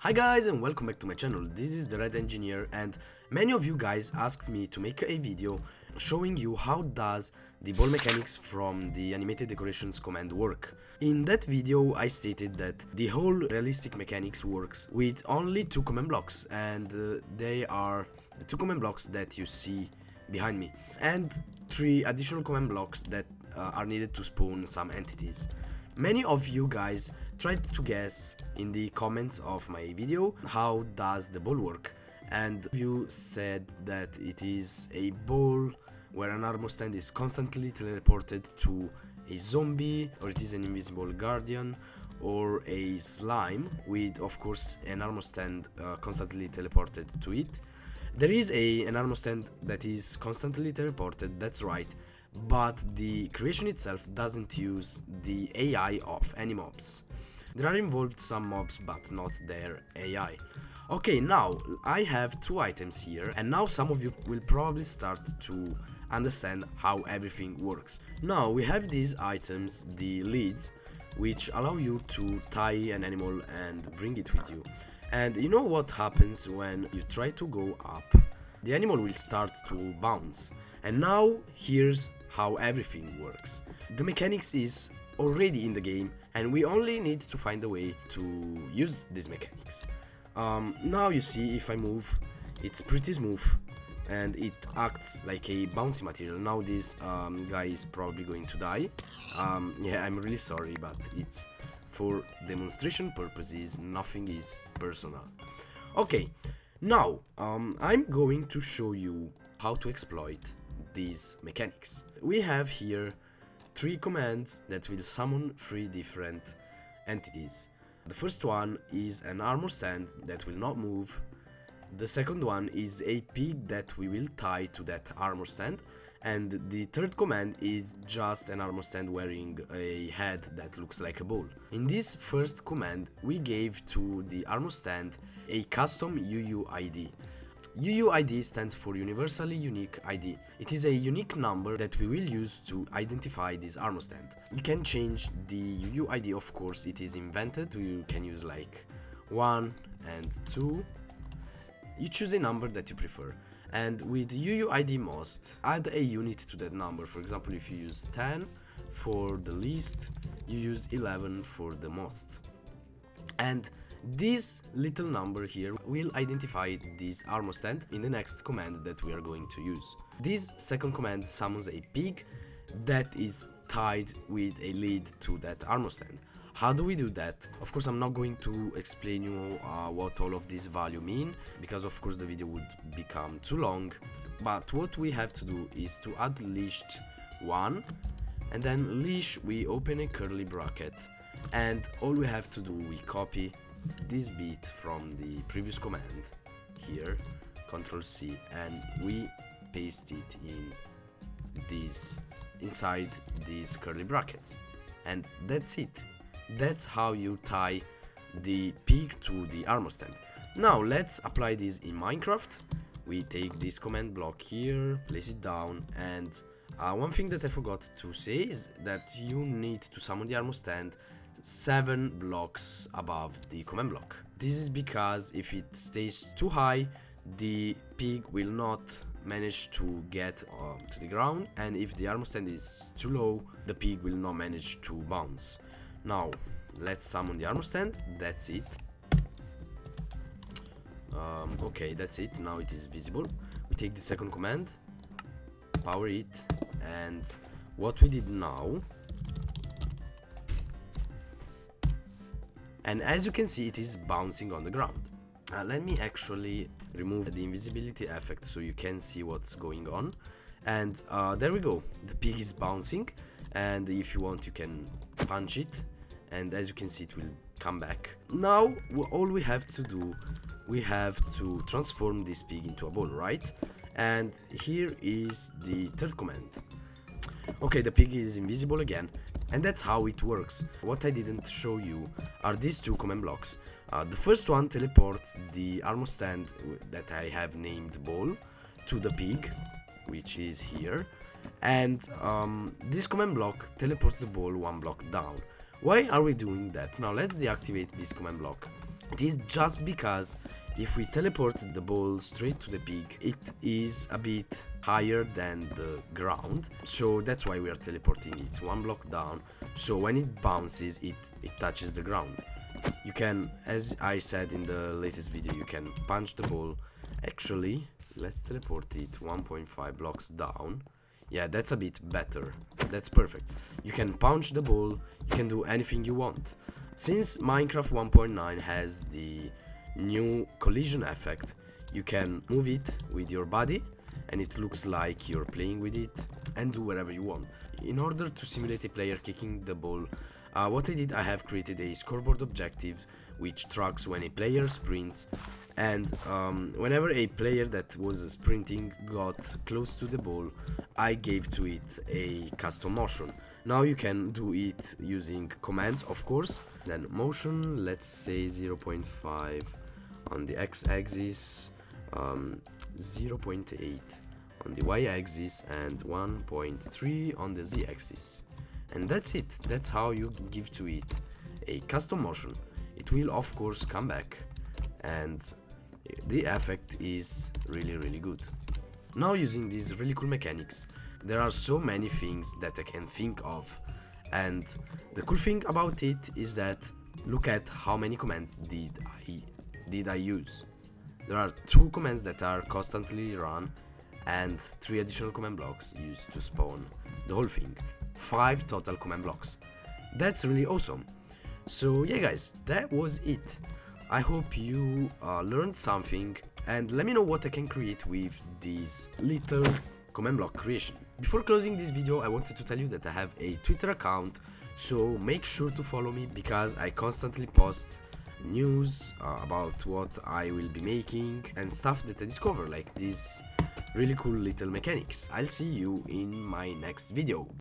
Hi guys and welcome back to my channel. This is TheRedEngineer and many of you guys asked me to make a video showing you how does the ball mechanics from the animated decorations command work. In that video I stated that the whole realistic mechanics works with only two command blocks, and they are the two command blocks that you see behind me and three additional command blocks that are needed to spawn some entities. Many of you guys tried to guess in the comments of my video how does the ball work, and you said that it is a ball where an armor stand is constantly teleported to a zombie, or it is an invisible guardian, or a slime with of course an armor stand constantly teleported to it. There is an armor stand that is constantly teleported, that's right, but the creation itself doesn't use the AI of any mobs. There are involved some mobs but not their AI. Okay, now I have two items here, and now some of you will probably start to understand how everything works. Now we have these items, the leads, which allow you to tie an animal and bring it with you. And you know what happens when you try to go up? The animal will start to bounce. And now here's how everything works. The mechanics is already in the game and we only need to find a way to use these mechanics. Now you see, if I move, it's pretty smooth and it acts like a bouncy material. Now this guy is probably going to die. Yeah, I'm really sorry, but it's for demonstration purposes, nothing is personal. Okay, now I'm going to show you how to exploit these mechanics. We have here three commands that will summon three different entities. The first one is an armor stand that will not move. The second one is a pig that we will tie to that armor stand, and the third command is just an armor stand wearing a head that looks like a ball. In this first command we gave to the armor stand a custom UUID. UUID stands for Universally Unique ID. It is a unique number that we will use to identify this armor stand. You can change the UUID, of course, it is invented. You can use like 1 and 2. You choose a number that you prefer. And with UUID most, add a unit to that number. For example, if you use 10 for the least, you use 11 for the most. And this little number here will identify this armor stand in the next command that we are going to use. This second command summons a pig that is tied with a lead to that armor stand. How do we do that? Of course, I'm not going to explain you what all of these value mean, because of course the video would become too long. But what we have to do is to add leashed 1, and then leash, we open a curly bracket, and all we have to do, we copy this bit from the previous command here, Ctrl C, and we paste it in this inside these curly brackets, and that's it. That's how you tie the pig to the armor stand. Now let's apply this in Minecraft. We take this command block here, place it down, and one thing that I forgot to say is that you need to summon the armor stand 7 blocks above the command block. This is because if it stays too high, the pig will not manage to get to the ground, and if the armor stand is too low, the pig will not manage to bounce. Now let's summon the armor stand. That's it. Okay, that's it. Now it is visible. We take the second command, power it, and what we did now, and as you can see, it is bouncing on the ground. Let me actually remove the invisibility effect so you can see what's going on. And there we go, the pig is bouncing, and if you want you can punch it, and as you can see it will come back. Now all we have to do, we have to transform this pig into a ball, right? And here is the third command. Okay, the pig is invisible again, and that's how it works. What I didn't show you are these two command blocks. The first one teleports the armor stand that I have named ball to the pig, which is here, and this command block teleports the ball 1 block down. Why are we doing that? Now let's deactivate this command block. It is just because if we teleport the ball straight to the pig, it is a bit higher than the ground, so that's why we are teleporting it one block down, so when it bounces it touches the ground. You can, as I said in the latest video, you can punch the ball. Actually, let's teleport it 1.5 blocks down. Yeah, that's a bit better. That's perfect. You can punch the ball, you can do anything you want. Since Minecraft 1.9 has the new collision effect, you can move it with your body and it looks like you're playing with it and do whatever you want. In order to simulate a player kicking the ball, what I did, I have created a scoreboard objective which tracks when a player sprints, and whenever a player that was sprinting got close to the ball, I gave to it a custom motion. Now you can do it using commands, of course. Then motion, let's say 0.5 on the x-axis, 0.8 on the y-axis, and 1.3 on the z-axis. And that's it. That's how you give to it a custom motion. It will of course come back, and the effect is really good. Now, using these really cool mechanics, there are so many things that I can think of, and the cool thing about it is that look at how many commands did I use. There are 2 commands that are constantly run and 3 additional command blocks used to spawn the whole thing. 5 total command blocks. That's really awesome. So yeah guys, that was it. I hope you learned something, and let me know what I can create with this little command block creation. Before closing this video, I wanted to tell you that I have a Twitter account, so make sure to follow me because I constantly post news about what I will be making and stuff that I discover, like these really cool little mechanics. I'll see you in my next video.